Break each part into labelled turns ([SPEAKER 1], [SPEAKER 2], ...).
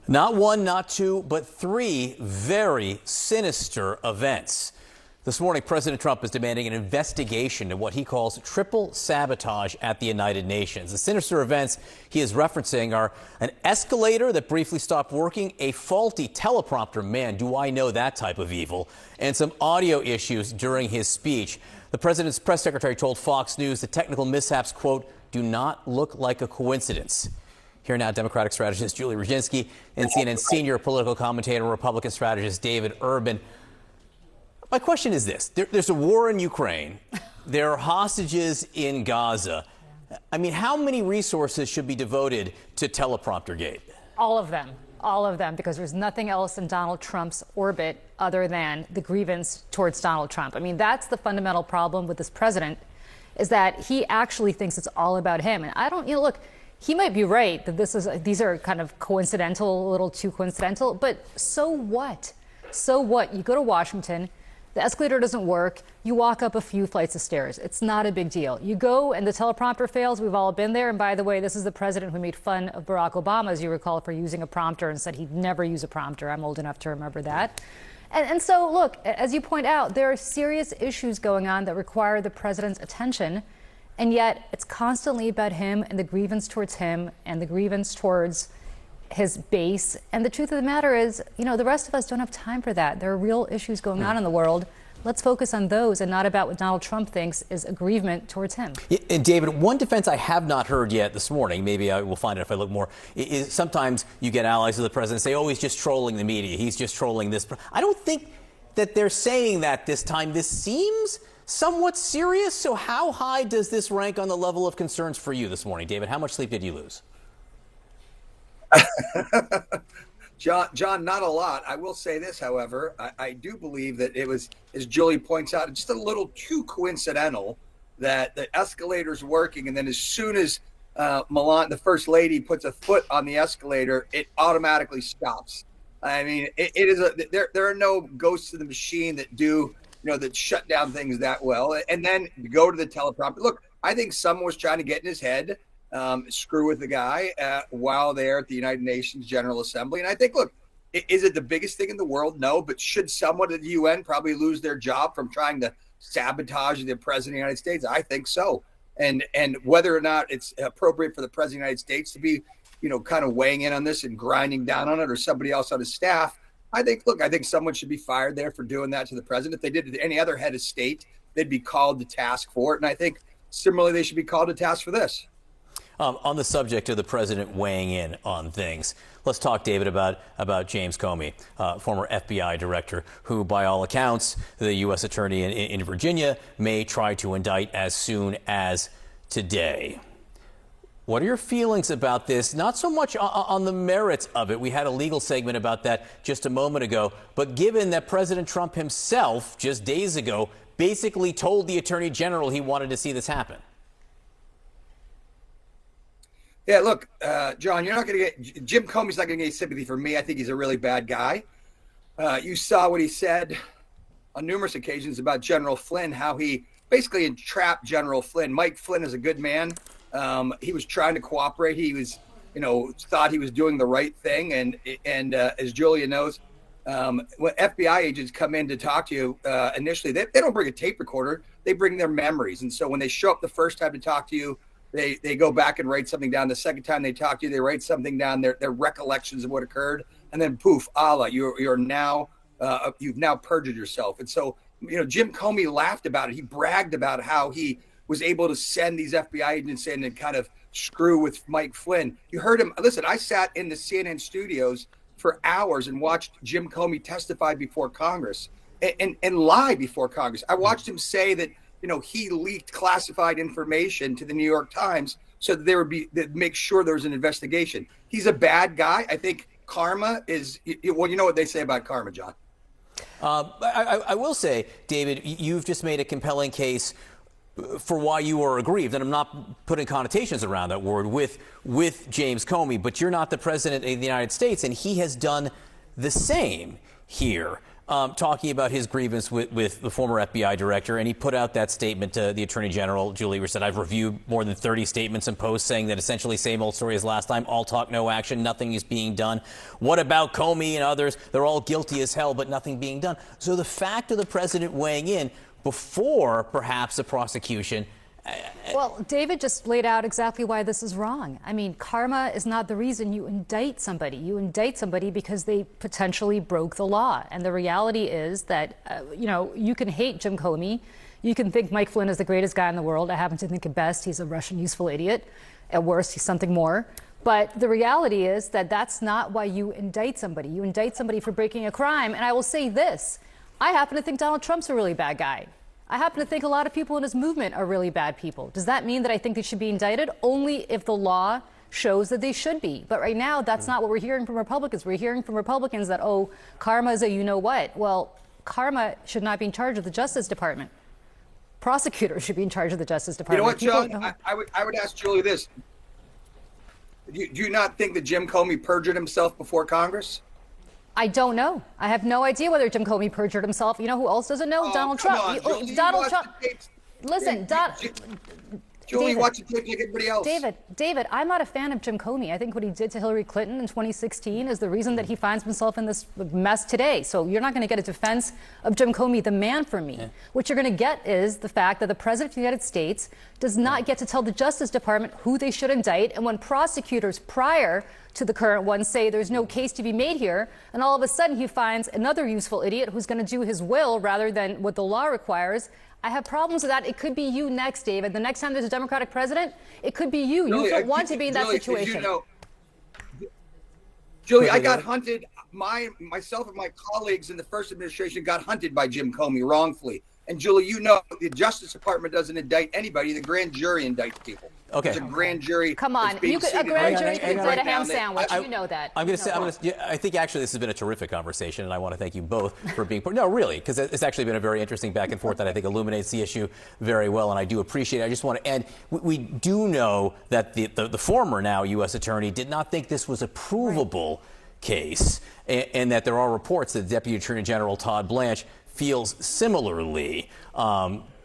[SPEAKER 1] Not one, not two, but three very sinister events. This morning, President Trump is demanding an investigation into what he calls triple sabotage at the United Nations. The sinister events he is referencing are an escalator that briefly stopped working, a faulty teleprompter, man, do I know that type of evil, and some audio issues during his speech. The president's press secretary told Fox News the technical mishaps, quote, do not look like a coincidence. Here now, Democratic strategist Julie Rajinski and CNN senior political commentator, Republican strategist David Urban. My question is this. There's a war in Ukraine. There are hostages in Gaza. I mean, how many resources should be devoted to teleprompter gate?
[SPEAKER 2] All of them, because there's nothing else in Donald Trump's orbit other than the grievance towards Donald Trump. I mean, that's the fundamental problem with this president, is that he actually thinks it's all about him. And I don't, look, he might be right that these are kind of coincidental, a little too coincidental, but so what? So what? You go to Washington, the escalator doesn't work, you walk up a few flights of stairs. It's not a big deal. You go and the teleprompter fails, we've all been there. And by the way, this is the president who made fun of Barack Obama, as you recall, for using a prompter and said he'd never use a prompter. I'm old enough to remember that. And so, look, as you point out, there are serious issues going on that require the president's attention. And yet it's constantly about him and the grievance towards him and the grievance towards his base. And the truth of the matter is, the rest of us don't have time for that. There are real issues going on in the world. Let's focus on those and not about what Donald Trump thinks is aggrievement towards him.
[SPEAKER 1] Yeah, and David, one defense I have not heard yet this morning, maybe I will find it if I look more, is sometimes you get allies of the president say, oh, he's just trolling the media. He's just trolling this. I don't think that they're saying that this time. This seems somewhat serious. So how high does this rank on the level of concerns for you this morning, David? How much sleep did you lose?
[SPEAKER 3] John, not a lot. I will say this, however, I do believe that it was, as Julie points out, just a little too coincidental that the escalator's working, and then as soon as Milan, the first lady, puts a foot on the escalator, it automatically stops. I mean, it is there are no ghosts in the machine that do that shut down things that well. And then go to the teleprompter. Look, I think someone was trying to get in his head, screw with the guy while there at the United Nations General Assembly. And I think, look, is it the biggest thing in the world? No. But should someone at the UN probably lose their job from trying to sabotage the president of the United States? I think so. And whether or not it's appropriate for the president of the United States to be, kind of weighing in on this and grinding down on it, or somebody else on his staff, I think someone should be fired there for doing that to the president. If they did it to any other head of state, they'd be called to task for it. And I think similarly, they should be called to task for this.
[SPEAKER 1] On the subject of the president weighing in on things, let's talk, David, about James Comey, former FBI director, who, by all accounts, the U.S. attorney in Virginia may try to indict as soon as today. What are your feelings about this? Not so much on the merits of it. We had a legal segment about that just a moment ago. But given that President Trump himself, just days ago, basically told the attorney general he wanted to see this happen.
[SPEAKER 3] Yeah, look, John, you're not going to get Jim Comey's not going to get sympathy from me. I think he's a really bad guy. You saw what he said on numerous occasions about General Flynn, how he basically entrapped General Flynn. Mike Flynn is a good man. He was trying to cooperate. He was, thought he was doing the right thing. And as Julia knows, when FBI agents come in to talk to you, initially, they don't bring a tape recorder. They bring their memories. And so when they show up the first time to talk to you, they go back and write something down. The second time they talk to you, they write something down, their recollections of what occurred. And then poof, you're now, you've now perjured yourself. And so, Jim Comey laughed about it. He bragged about how he was able to send these FBI agents in and kind of screw with Mike Flynn. You heard him. Listen, I sat in the CNN studios for hours and watched Jim Comey testify before Congress and lie before Congress. I watched him say that, he leaked classified information to the New York Times so that that make sure there was an investigation. He's a bad guy. I think karma is, well, you know what they say about karma, John.
[SPEAKER 1] I will say, David, you've just made a compelling case for why you are aggrieved, and I'm not putting connotations around that word with James Comey, but you're not the president of the United States, and he has done the same here. talking about his grievance with the former FBI director, and he put out that statement to the Attorney General, Julie, where said, I've reviewed more than 30 statements and posts saying that essentially same old story as last time, all talk, no action, nothing is being done. What about Comey and others? They're all guilty as hell, but nothing being done. So the fact of the president weighing in before perhaps the prosecution.
[SPEAKER 2] Well, David just laid out exactly why this is wrong. I mean, karma is not the reason you indict somebody. You indict somebody because they potentially broke the law. And the reality is that, you can hate Jim Comey. You can think Mike Flynn is the greatest guy in the world. I happen to think at best he's a Russian useful idiot. At worst, he's something more. But the reality is that that's not why you indict somebody. You indict somebody for breaking a crime. And I will say this. I happen to think Donald Trump's a really bad guy. I happen to think a lot of people in his movement are really bad people. Does that mean that I think they should be indicted? Only if the law shows that they should be. But right now, that's not what we're hearing from Republicans. We're hearing from Republicans that, karma is a you-know-what. Well, karma should not be in charge of the Justice Department. Prosecutors should be in charge of the Justice Department.
[SPEAKER 3] You know what, John? I would ask Julie this. Do you not think that Jim Comey perjured himself before Congress?
[SPEAKER 2] I don't know. I have no idea whether Jim Comey perjured himself. You know who else doesn't know? Donald Trump. Donald Trump. Listen,
[SPEAKER 3] Julie, watch the tape like everybody else.
[SPEAKER 2] David, I'm not a fan of Jim Comey. I think what he did to Hillary Clinton in 2016 is the reason that he finds himself in this mess today. So you're not going to get a defense of Jim Comey, the man, from me. Yeah. What you're going to get is the fact that the President of the United States does not get to tell the Justice Department who they should indict. And when prosecutors prior to the current one say there's no case to be made here, and all of a sudden he finds another useful idiot who's going to do his will rather than what the law requires, I have problems with that. It could be you next, David. The next time there's a Democratic president, it could be you. You don't want to be in that situation.
[SPEAKER 3] Julie, I got hunted. Myself and my colleagues in the first administration got hunted by Jim Comey wrongfully. And Julie, the Justice Department doesn't indict anybody. The grand jury indicts people.
[SPEAKER 1] Okay.
[SPEAKER 3] There's a grand jury.
[SPEAKER 2] Come on, a grand jury could indict a ham sandwich. You know that.
[SPEAKER 1] I think actually this has been a terrific conversation, and I want to thank you both for being part. No, really, because it's actually been a very interesting back and forth that I think illuminates the issue very well, and I do appreciate it. I just want to end. We do know that the former now U.S. attorney did not think this was a provable case, and that there are reports that Deputy Attorney General Todd Blanche feels similarly.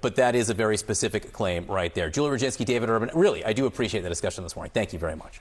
[SPEAKER 1] But that is a very specific claim right there. Julie Rajinski, David Urban, really, I do appreciate the discussion this morning. Thank you very much.